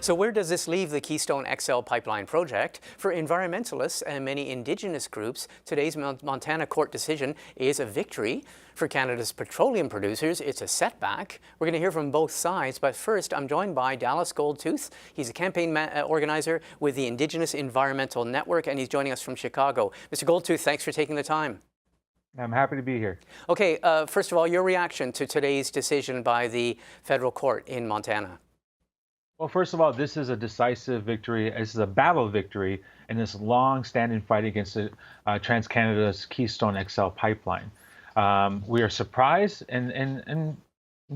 So where does this leave the Keystone XL pipeline project? For environmentalists and many Indigenous groups, today's Montana court decision is a victory. For Canada's petroleum producers, it's a setback. We're going to hear from both sides, but first I'm joined by Dallas Goldtooth. He's a campaign organizer with the Indigenous Environmental Network, and he's joining us from Chicago. Mr. Goldtooth, thanks for taking the time. I'm happy to be here. Okay, first of all, your reaction to today's decision by the federal court in Montana. Well, first of all, this is a decisive victory. This is a battle victory in this long-standing fight against TransCanada's Keystone XL pipeline. We are surprised and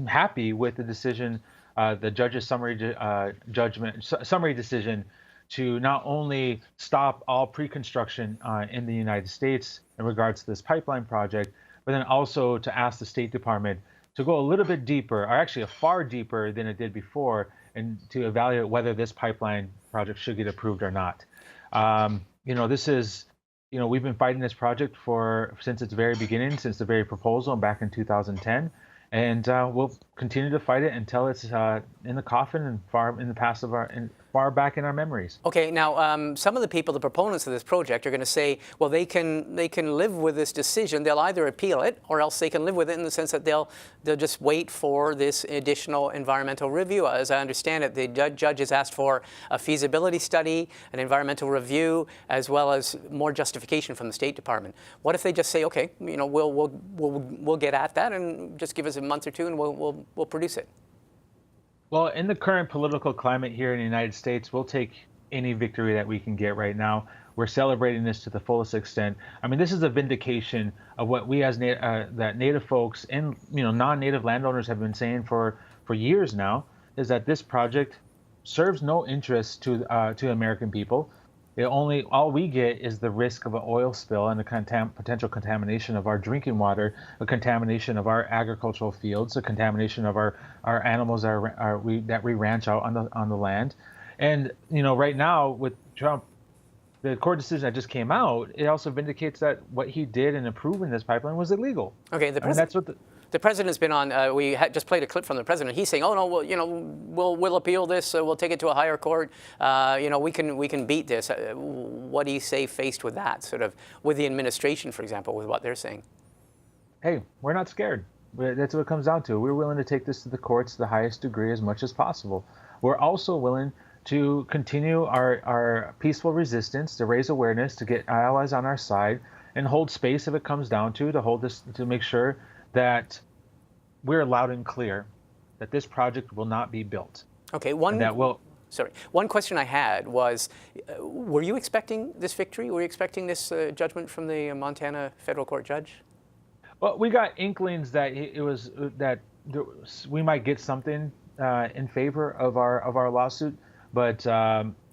happy with the decision, the judge's summary decision to not only stop all pre-construction in the United States in regards to this pipeline project, but then also to ask the State Department to go a little bit deeper, or actually far deeper than it did before, and to evaluate whether this pipeline project should get approved or not. This is, we've been fighting this project since its very beginning, since the very proposal back in 2010. And we'll continue to fight it until it's in the coffin and far in the past far back in our memories. Okay, now some of the people, the proponents of this project, are going to say, well, they can live with this decision. They'll either appeal it, or else they can live with it in the sense that they'll just wait for this additional environmental review. As I understand it, the judge has asked for a feasibility study, an environmental review, as well as more justification from the State Department. What if they just say, okay, we'll get at that and just give us a month or two, and we'll produce it? Well, in the current political climate here in the United States, we'll take any victory that we can get right now. We're celebrating this to the fullest extent. I mean, this is a vindication of what we as that Native folks and non-Native landowners have been saying for years now, is that this project serves no interest to American people. All we get is the risk of an oil spill and the potential contamination of our drinking water, a contamination of our agricultural fields, a contamination of our animals that we ranch out on the land. And right now with Trump, the court decision that just came out, it also vindicates that what he did in approving this pipeline was illegal. Okay, the president's been on. We just played a clip from the president. He's saying, "Oh no, we'll appeal this. We'll take it to a higher court. We can beat this." What do you say faced with that, sort of, with the administration, for example, with what they're saying? Hey, we're not scared. That's what it comes down to. We're willing to take this to the courts to the highest degree as much as possible. We're also willing to continue our peaceful resistance, to raise awareness, to get allies on our side, and hold space if it comes down to make sure that we're loud and clear that this project will not be built. Okay, one question I had was, were you expecting this victory? Were you expecting this judgment from the Montana federal court judge? Well, we got inklings that we might get something in favor of our lawsuit, but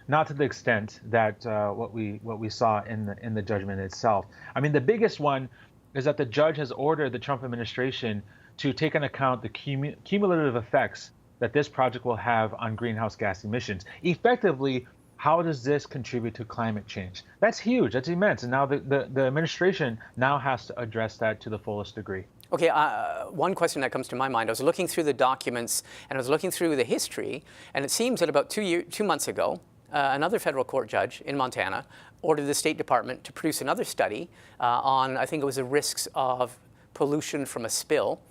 not to the extent that what we saw in the judgment itself. I mean, the biggest one is that the judge has ordered the Trump administration to take into account the cumulative effects that this project will have on greenhouse gas emissions. Effectively, how does this contribute to climate change? That's huge. That's immense. And now the administration now has to address that to the fullest degree. Okay, one question that comes to my mind, I was looking through the documents and I was looking through the history, and it seems that about 2 months ago, another federal court judge in Montana ordered the State Department to produce another study on, I think it was the risks of pollution from a spill.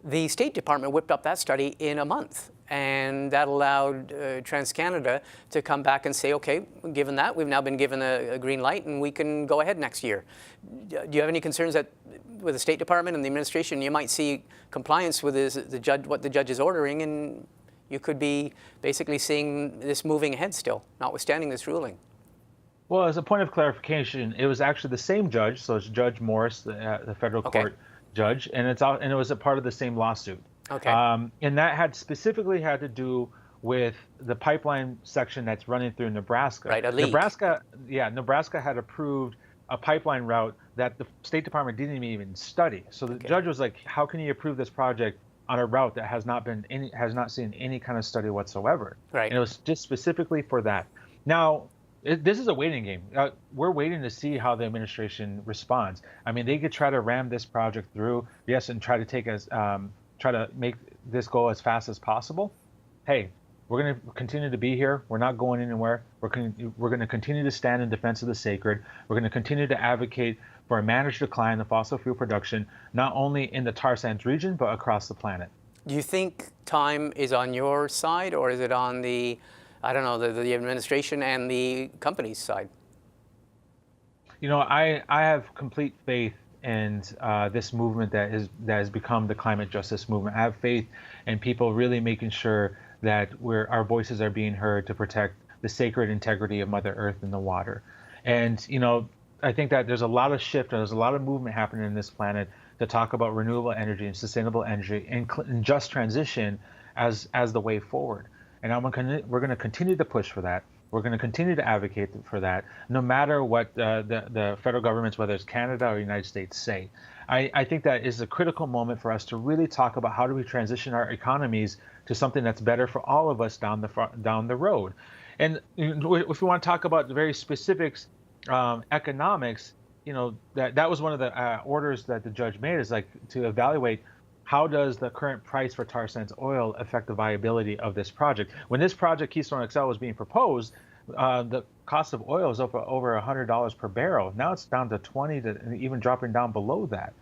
The State Department whipped up that study in a month, and that allowed TransCanada to come back and say, okay, given that, we've now been given a green light and we can go ahead next year. Do you have any concerns that with the State Department and the administration, you might see compliance with what the judge is ordering, and you could be basically seeing this moving ahead still, notwithstanding this ruling? Well, as a point of clarification, it was actually the same judge, so it's Judge Morris, the federal court judge, and it was a part of the same lawsuit. Okay. And that specifically had to do with the pipeline section that's running through Nebraska. Right, a leak. Nebraska had approved a pipeline route that the State Department didn't even study. So the judge was like, "How can you approve this project on a route that has not seen any kind of study whatsoever?" Right. And it was just specifically for that. Now, this is a waiting game. We're waiting to see how the administration responds. I mean, they could try to ram this project through, yes, and try to make this go as fast as possible. Hey, We're going to continue to be here. We're not going anywhere. We're going to continue to stand in defense of the sacred. We're going to continue to advocate for a managed decline of fossil fuel production, not only in the tar sands region, but across the planet. Do you think time is on your side, or is it on the, I don't know, the administration and the company's side? You know, I have complete faith in this movement that has become the climate justice movement. I have faith in people really making sure that our voices are being heard to protect the sacred integrity of Mother Earth and the water. And, you know, I think that there's a lot of shift and there's a lot of movement happening in this planet to talk about renewable energy and sustainable energy and just transition as the way forward. And we're going to continue to push for that. We're going to continue to advocate for that, no matter what the federal governments, whether it's Canada or the United States, say. I think that is a critical moment for us to really talk about how do we transition our economies to something that's better for all of us down the road. And if we want to talk about the very specifics, economics, you know, that was one of the orders that the judge made, is like to evaluate how does the current price for tar sands oil affect the viability of this project. When this project, Keystone XL, was being proposed, the cost of oil is over $100 per barrel. Now it's down to 20, to even dropping down below that.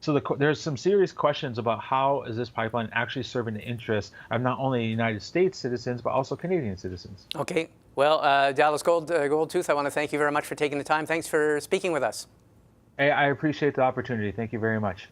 So there's some serious questions about how is this pipeline actually serving the interests of not only United States citizens, but also Canadian citizens. Okay. Well, Dallas Goldtooth, I want to thank you very much for taking the time. Thanks for speaking with us. Hey, I appreciate the opportunity. Thank you very much.